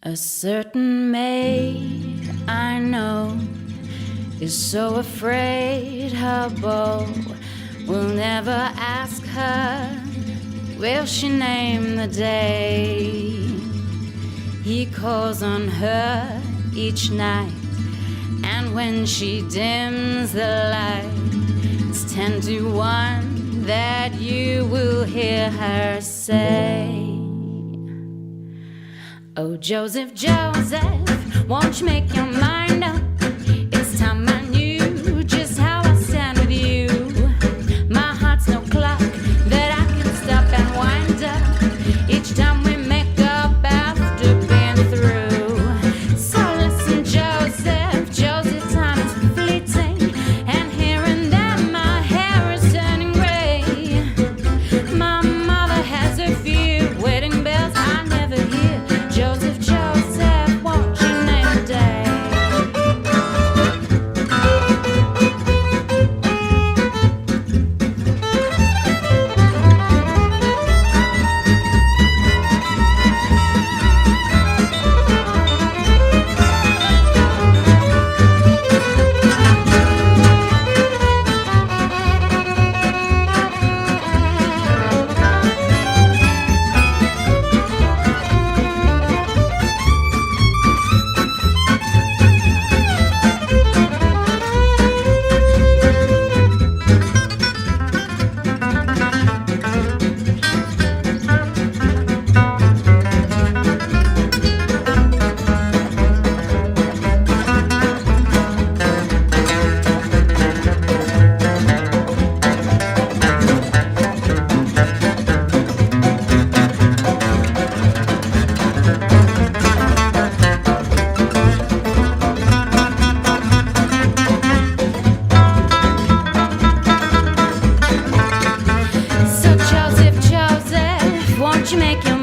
A certain maid I know is so afraid her beau will never ask her, will she name the day? He calls on her each night, and when she dims the light, it's 10 to 1 that you will hear her say, "Oh, Joseph, Joseph, won't you make your mind up? It's time I knew just how I stand with you. My heart's no clock that I can stop and wind up each time we make up after being through. So listen, Joseph, Joseph, time is fleeting, and here and there my hair is turning gray. My mother has a few wedding bells I never hear. Joseph, Joseph, won't you name a day?" So Joseph, Joseph, won't you make your